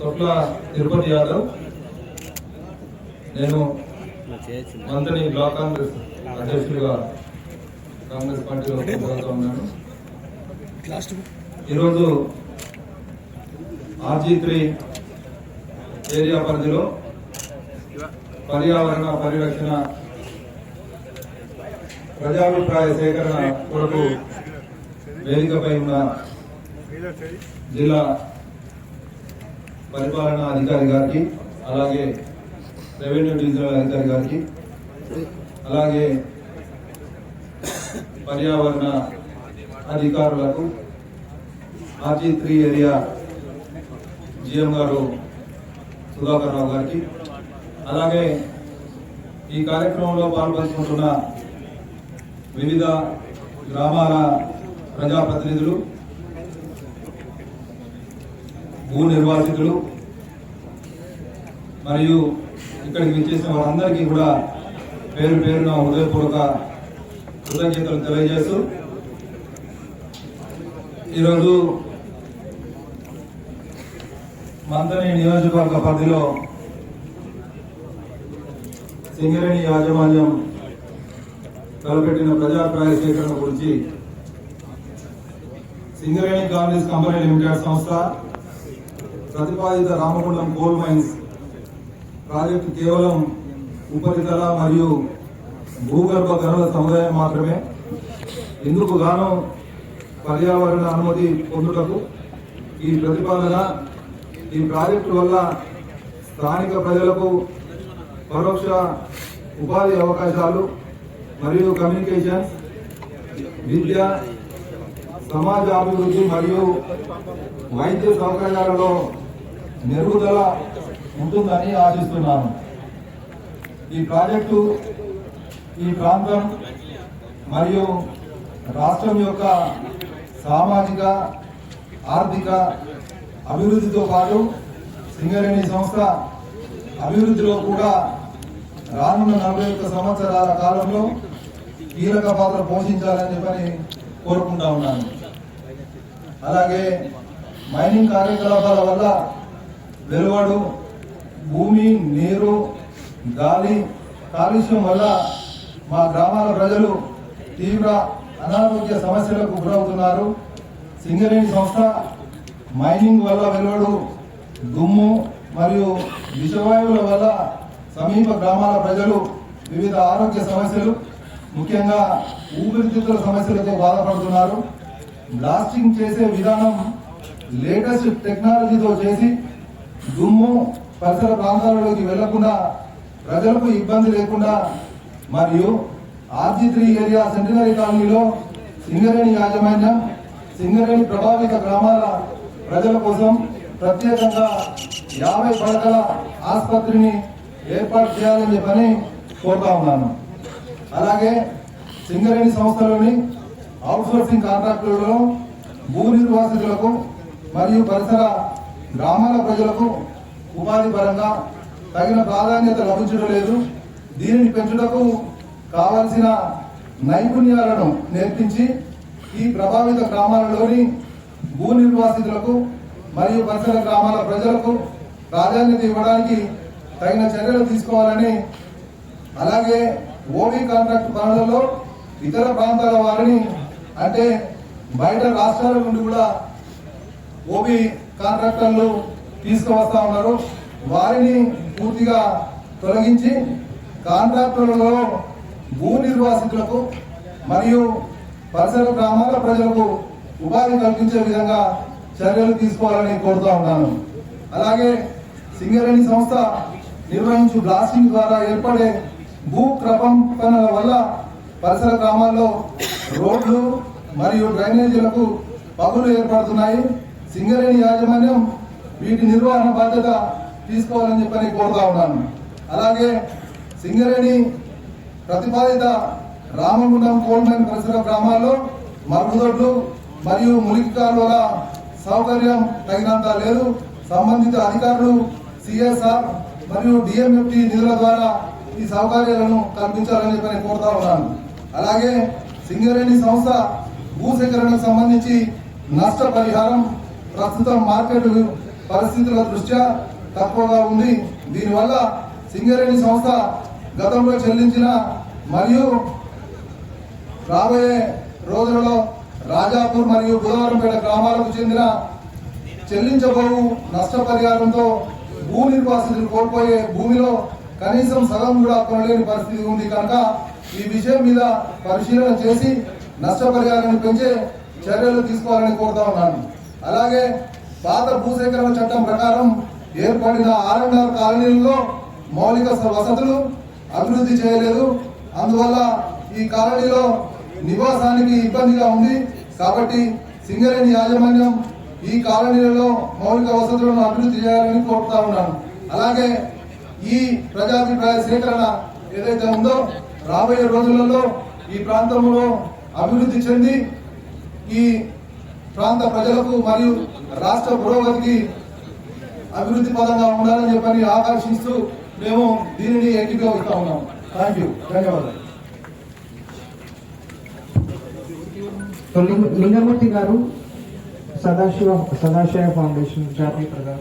తొట్ల తిరుపతి యాదవ్. నేను మంత్రి బ్లాక్ కాంగ్రెస్ అధ్యక్షుడిగా కాంగ్రెస్ పార్టీలో కొనసాగుతూ ఉన్నాను. ఈరోజు RG3 ఏరియా పరిధిలో పర్యావరణ పరిరక్షణ ప్రజాభిప్రాయ సేకరణ కొరకు వేదికపై ఉన్న జిల్లా పరిపాలనా అధికారి గారికి, అలాగే రెవెన్యూ డివిజనల్ అధికారి గారికి, అలాగే పర్యావరణ అధికారులకు, RG3 ఏరియా GM గారు సుధాకర్ రావు గారికి, అలాగే ఈ కార్యక్రమంలో పాల్పంచుకుంటున్న వివిధ గ్రామాల ప్రజాప్రతినిధులు, భూ నిర్వాసితులు మరియు ఇక్కడికి విచ్చేసిన వారందరికీ కూడా పేరు పేరున హృదయపూర్వక కృతజ్ఞతలు తెలియజేస్తూ, ఈరోజు మంతని నియోజకవర్గ పరిధిలో సింగరేణి యాజమాన్యం తలపెట్టిన ప్రజాభిప్రాయ సేకరణ గురించి సింగరేణి కాంగ్రెస్ కంపెనీ లిమిటెడ్ సంస్థ ప్రతిపాదిత రామగుండం కోల్ మైన్స్ ప్రాజెక్టు కేవలం ఉపరితల మరియు భూగర్భ గనుల సముదాయం మాత్రమే. ఇందుకు గాను పర్యావరణ అనుమతి పొందుటకు ఈ ప్రతిపాదన ఈ ప్రాజెక్టు వల్ల స్థానిక ప్రజలకు పరోక్ష ఉపాధి అవకాశాలు మరియు కమ్యూనికేషన్స్, విద్య, సమాజ అభివృద్ధి మరియు వైద్య సౌకర్యాలలో మెరుగుదల ఉంటుందని ఆశిస్తున్నాను. ఈ ప్రాజెక్టు ఈ ప్రాంతం మరియు రాష్ట్రం యొక్క సామాజిక ఆర్థిక అభివృద్ధితో పాటు సింగరేణి సంస్థ అభివృద్ధిలో కూడా రానున్న 41 సంవత్సరాల కాలంలో కీలక పాత్ర పోషించాలని చెప్పని కోరుకుంటా ఉన్నాను. అలాగే మైనింగ్ కార్యకలాపాల వల్ల వెలువడు భూమి, నీరు, గాలి కాలుష్యం వల్ల మా గ్రామాల ప్రజలు తీవ్ర అనారోగ్య సమస్యలకు గురవుతున్నారు. సింగరేణి సంస్థ మైనింగ్ వల్ల వెలువడు దుమ్ము మరియు విషవాయువుల వల్ల సమీప గ్రామాల ప్రజలు వివిధ ఆరోగ్య సమస్యలు, ముఖ్యంగా ఊపిరితిత్తుల సమస్యలతో బాధపడుతున్నారు. బ్లాస్టింగ్ చేసే విధానం లేటెస్ట్ టెక్నాలజీతో చేసి దుమ్ము పరిసర ప్రాంతాలలోకి వెళ్లకుండా ప్రజలకు ఇబ్బంది లేకుండా మరియు RG3 ఏరియా సెంటినరీ కాలనీలో సింగరేణి యాజమాన్యం సింగరేణి ప్రభావిత గ్రామాల ప్రజల కోసం ప్రత్యేకంగా 50 పడకల ఆసుపత్రిని ఏర్పాటు చేయాలని చెప్పని కోరుతా ఉన్నాను. అలాగే సింగరేణి సంస్థలోని అవుట్సోర్సింగ్ కాంట్రాక్టులలో భూ నిర్వాసితులకు మరియు పరిసర గ్రామాల ప్రజలకు ఉపాధి పరంగా తగిన ప్రాధాన్యత లభించడం లేదు. దీనిని పెంచుటకు కావలసిన నైపుణ్యాలను నేర్పించి ఈ ప్రభావిత గ్రామాలలోని భూ నిర్వాసితులకు మరియు పరిసర గ్రామాల ప్రజలకు ప్రాధాన్యత ఇవ్వడానికి తగిన చర్యలు తీసుకోవాలని, అలాగే ఓబీ కాంట్రాక్ట్ పనులలో ఇతర ప్రాంతాల వారిని, అంటే బయట రాష్ట్రాల నుండి కూడా ఓబీ కాంట్రాక్టర్లు తీసుకువస్తా ఉన్నారు, వారిని పూర్తిగా తొలగించి కాంట్రాక్టులలో భూ నిర్వాసితులకు మరియు పరిసర గ్రామాల ప్రజలకు ఉపాధి కల్పించే విధంగా చర్యలు తీసుకోవాలని కోరుతా ఉన్నాను. అలాగే సింగరేణి సంస్థ నిర్వహించు బ్లాస్టింగ్ ద్వారా ఏర్పడే భూ ప్రకంపనల వల్ల పరిసర గ్రామాల్లో రోడ్లు మరియు డ్రైనేజీలకు పగులు ఏర్పడుతున్నాయి. సింగరేణి యాజమాన్యం వీటి నిర్వహణ బాధ్యత తీసుకోవాలని చెప్పని కోరుతా ఉన్నాను. అలాగే సింగరేణి ప్రతిపాదిత రామగుండం కోల్ మైన్ పరిసర గ్రామాల్లో మరుగుదొడ్లు మరియు మురికి కాలువల సౌకర్యం తగినంత లేదు. సంబంధిత అధికారులు CSR మరియు DMFT నిధుల ద్వారా ఈ సౌకర్యాలను కల్పించాలని చెప్పి కోరుతా ఉన్నాను. అలాగే సింగరేణి సంస్థ భూసేకరణకు సంబంధించి నష్టపరిహారం ప్రస్తుతం మార్కెట్ పరిస్థితుల దృష్ట్యా తక్కువగా ఉంది. దీనివల్ల సింగరేణి సంస్థ గతంలో చెల్లించిన మరియు రాబోయే రోజులలో రాజాపూర్ మరియు బుధవారంపేట గ్రామాలకు చెందిన చెల్లించబోవు నష్టపరిహారంతో భూ నిర్వాసితులు కోల్పోయే భూమిలో కనీసం సగం కూడా కొనలేని పరిస్థితి ఉంది. కనుక ఈ విషయం మీద పరిశీలన చేసి నష్టపరిహారాన్ని పెంచే చర్యలు తీసుకోవాలని కోరుతా ఉన్నాను. అలాగే పాత భూసేకరణ చట్టం ప్రకారం ఏర్పడిన R&R కాలనీలలో మౌలిక వసతులు అభివృద్ధి చేయలేదు. అందువల్ల ఈ కాలనీలో నివాసానికి ఇబ్బందిగా ఉంది. కాబట్టి సింగరేణి యాజమాన్యం ఈ కాలనీలలో మౌలిక వసతులను అభివృద్ధి చేయాలని కోరుతా ఉన్నాను. అలాగే ఈ ప్రజాభిప్రాయ సేకరణ ఏదైతే ఉందో రాబోయే రోజులలో ఈ ప్రాంతంలో అభివృద్ధి చెంది ఈ ప్రాంత ప్రజలకు మరియు రాష్ట్ర పురోగతికి అభివృద్ధి పదంగా ఉండాలని చెప్పని ఆకాంక్షిస్తూ మేము దీనిని ఏకీభవిస్తా ఉన్నాం. థ్యాంక్ యూ, ధన్యవాదాలు. లింగమూర్తి గారు సదాశివ ఫౌండేషన్ జాతీయ ప్రధాన